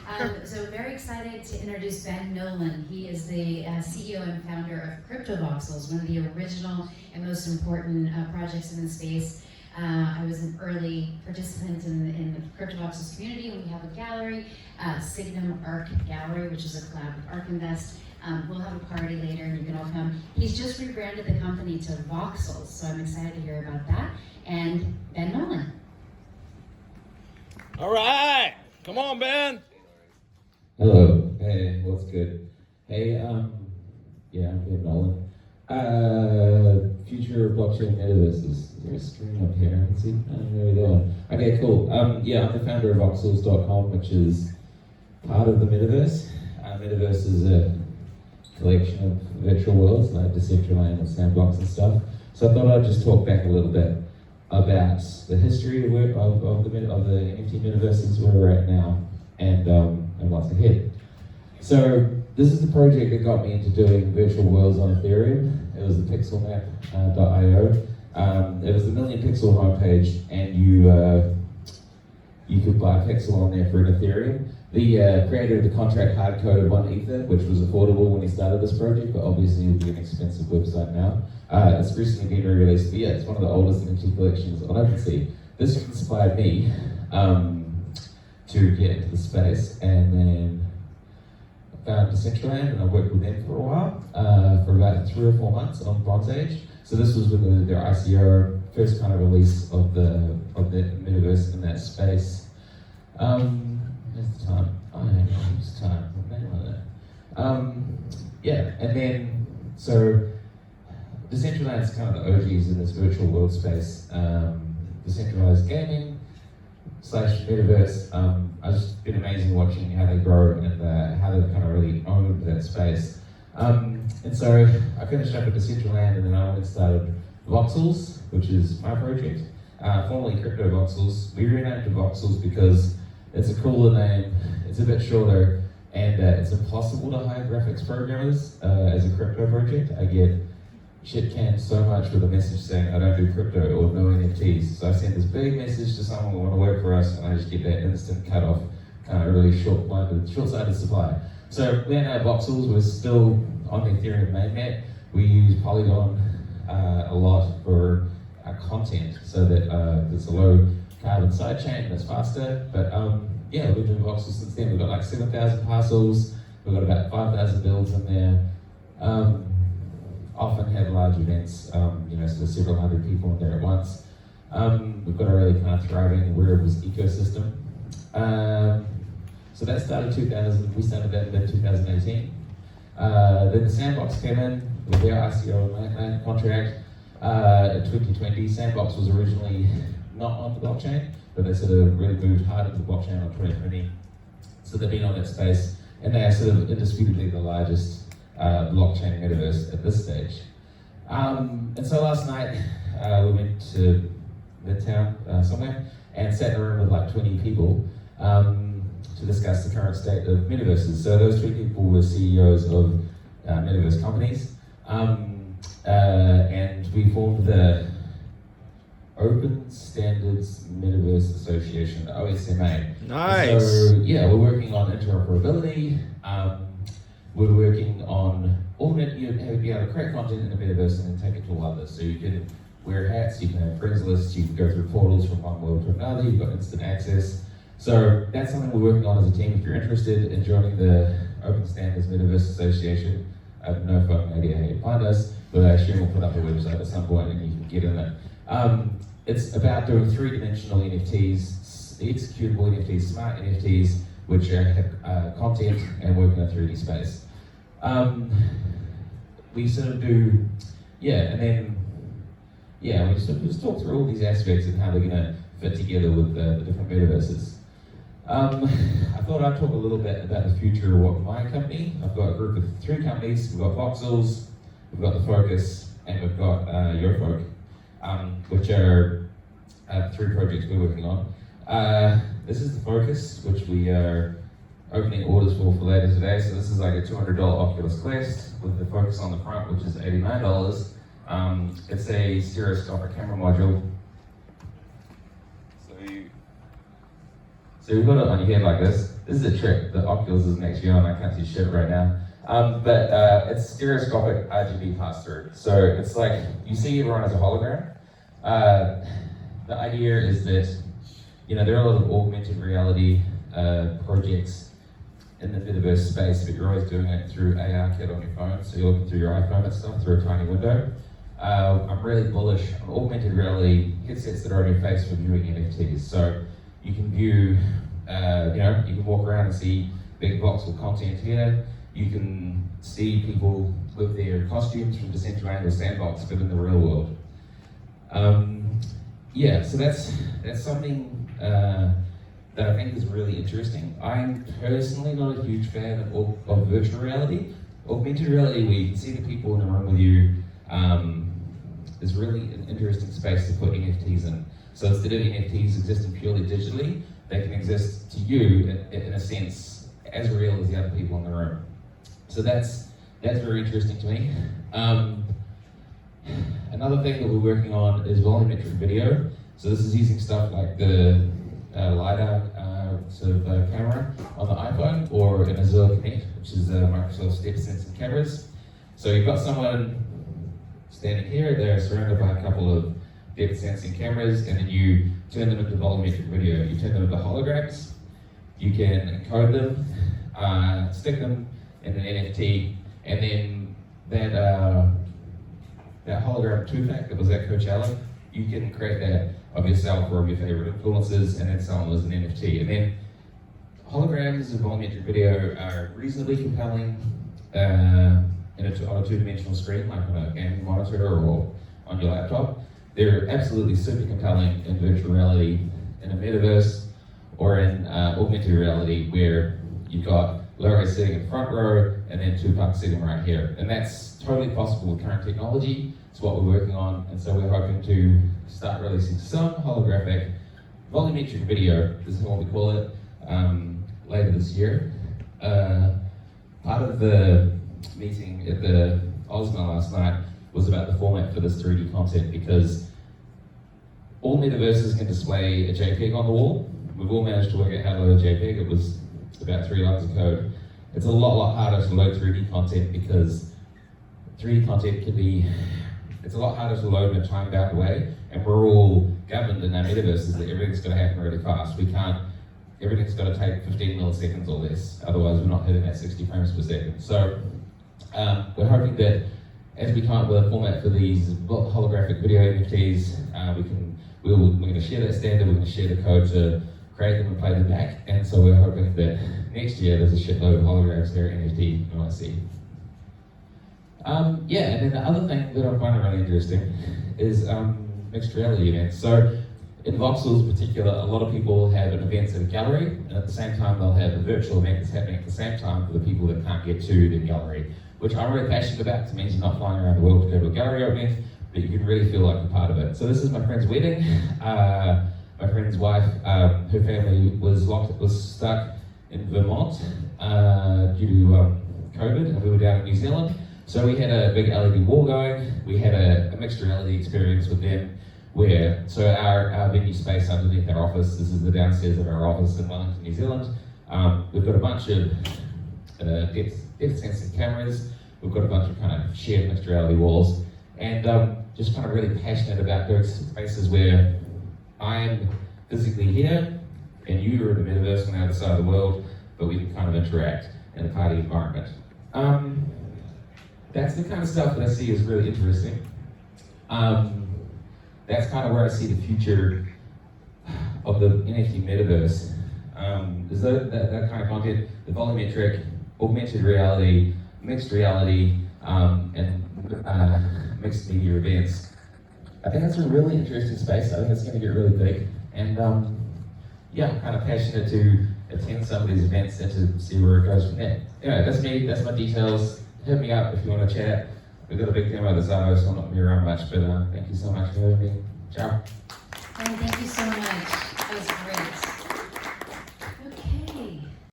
So very excited to introduce Ben Nolan. He is the CEO and founder of CryptoVoxels, one of the original and most important projects in the space. I was an early participant in the CryptoVoxels community, and we have a gallery, Signum Arc Gallery, which is a collab with Arc Invest. We'll have a party later and you can all come. He's just rebranded the company to Voxels, so I'm excited to hear about that. And Ben Nolan. All right, come on, Ben. Hello, hey, what's good? Hey, yeah, I'm Ben Nolan. Future blockchain metaverses. Is there a screen up here? I can see. I don't know where we're going. Okay, cool. Yeah, I'm the founder of voxels.com, which is part of the metaverse. Metaverse is a collection of virtual worlds like Decentraland and Sandbox and stuff. So I thought I'd just talk back a little bit about the history of the NFT metaverses, where we're at now, and what's ahead. So this is the project that got me into doing virtual worlds on Ethereum. It was the pixelmap.io. It was the million pixel homepage, and you could buy a pixel on there for an Ethereum. The creator of the contract hard-coded 1 Ether, which was affordable when he started this project, but obviously it would be an expensive website now. It's recently been re-released, but yeah, it's one of the oldest NFT collections on OpenSea. This inspired me to get into the space, and then I found Decentraland, and I worked with them for a while, for about 3 or 4 months on Bronze Age. So this was with their ICO, first kind of release of the metaverse in that space. Where's the time? Oh, yeah, it's time. Yeah, and then, so Decentraland is kind of the OGs in this virtual world space. Decentralized gaming / metaverse. It's just been amazing watching how they grow and how they've kind of really owned that space. And so I finished up at Decentraland, and then I went and started Voxels, which is my project, formerly CryptoVoxels. We renamed it Voxels because it's a cooler name, it's a bit shorter, and it's impossible to hire graphics programmers as a crypto project. I get shit canned so much with a message saying I don't do crypto or no NFTs. So I send this big message to someone who want to work for us, and I just get that instant cut off, kind of really short-sighted supply. So we're now Voxels. We're still on the Ethereum mainnet. We use Polygon a lot for our content, so that it's a low carbon sidechain that's faster. But yeah, we've been doing Voxels since then. We've got like 7,000 parcels. We've got about 5,000 builds in there. Often have large events, you know, so there's several hundred people in there at once. We've got a really kind of thriving wearables ecosystem. So that started we started that in mid-2018. Then the Sandbox came in with their ICO and contract in 2020. Sandbox was originally not on the blockchain, but they sort of really moved hard into the blockchain on 2020. So they've been on that space, and they are sort of indisputably the largest blockchain metaverse at this stage. And so last night we went to Midtown somewhere and sat in a room with like 20 people to discuss the current state of metaverses. So those 20 people were CEOs of metaverse companies, and we formed the Open Standards Metaverse Association, the OSMA. Nice. So yeah, we're working on interoperability. We're working on you be able to create content in the metaverse and then take it to others. So you can wear hats, you can have friends lists, you can go through portals from one world to another, you've got instant access. So that's something we're working on as a team. If you're interested in joining the Open Standards Metaverse Association, I have no fucking idea how you find us, but I assume we'll put up a website at some point and you can get in it. It's about doing 3-dimensional NFTs, executable NFTs, smart NFTs, which have content and work in a 3D space. We sort of do, and then, we sort of just talk through all these aspects and how they're gonna fit together with the different metaverses. I thought I'd talk a little bit about the future of what my company. I've got a group of 3 companies. We've got Voxels, we've got The Focus, and we've got YoFolk, which are 3 projects we're working on. This is The Focus, which we are opening orders for later today. So this is like a $200 Oculus Quest with the Focus on the front, which is $89. It's a stereoscopic camera module. So you've got it on your head like this, This is a trick. The Oculus isn't actually on. I can't see shit right now. But it's stereoscopic RGB pass-through. So it's like you see everyone as a hologram. The idea is that there are a lot of augmented reality projects in the metaverse space, but you're always doing it through ARKit on your phone. So you're looking through your iPhone and stuff through a tiny window. I'm really bullish on augmented reality headsets that are on your face for viewing NFTs. So you can view, you can walk around and see big voxel content here. You can see people with their costumes from Decentraland or Sandbox, but in the real world. So that's something that I think is really interesting. I'm personally not a huge fan of virtual reality. Augmented reality, where you can see the people in the room with you, is really an interesting space to put NFTs in. So instead of NFTs existing purely digitally, they can exist to you in a sense as real as the other people in the room. So that's very interesting to me. Another thing that we're working on is volumetric video. So this is using stuff like the LiDAR camera on the iPhone, or an Azure Connect, which is Microsoft's depth sensing cameras. So you've got someone standing here, they're surrounded by a couple of depth sensing cameras, and then you turn them into volumetric video. You turn them into holograms. You can encode them, stick them in an NFT, and then that hologram 2-pack that was at Coachella, you can create that of yourself or of your favorite influencers, and then sell them as an NFT. And then holograms and volumetric video are reasonably compelling on a two-dimensional screen, like on a gaming monitor or on your laptop. They're absolutely super compelling in virtual reality, in a metaverse, or in augmented reality, where you've got Larry sitting in the front row and then Tupac sitting right here. And that's totally possible with current technology. It's what we're working on, and so we're hoping to start releasing some holographic volumetric video, this is what we call it, later this year. Part of the meeting at the Osmo last night was about the format for this 3D content, because all metaverses can display a JPEG on the wall. We've all managed to work out how to load a JPEG. It was about 3 lines of code. It's a lot harder to load 3D content, because 3D content it's a lot harder to load in a time-bound way, and we're all governed in our metaverses that everything's got to happen really fast. Everything's got to take 15 milliseconds or less, otherwise we're not hitting that 60 frames per second. So we're hoping that as we come up with a format for these holographic video NFTs, we're going to share that standard, we're going to share the code to create them and play them back, and so we're hoping that next year there's a shitload of holograms here at NFT NYC. And then the other thing that I find really interesting is mixed reality events. So in Voxels in particular, a lot of people have events at a gallery, and at the same time they'll have a virtual event that's happening at the same time for the people that can't get to the gallery, which I'm really passionate about, because it means you're not flying around the world to go to a gallery event, but you can really feel like a part of it. So this is my friend's wedding. My friend's wife, her family was stuck in Vermont due to COVID, and we were down in New Zealand. So we had a big LED wall going. We had a mixed reality experience with them, so our venue space underneath our office, this is the downstairs of our office in Wellington, New Zealand. We've got a bunch of depth sensing cameras. We've got a bunch of kind of shared mixed reality walls, and just kind of really passionate about those spaces where I'm physically here and you are in the metaverse on the other side of the world, but we can kind of interact in a party environment. That's the kind of stuff that I see as really interesting. That's kind of where I see the future of the NFT metaverse. Is that kind of content, the volumetric, augmented reality, mixed reality, and mixed media events. I think that's a really interesting space. I think it's going to get really big. And I'm kind of passionate to attend some of these events and to see where it goes from there. Anyway, that's me, that's my details. Hit me up if you want to chat. We've got a big demo this hour, so I'm not going to be around much, but thank you so much for having me. Ciao. Thank you so much. That was great.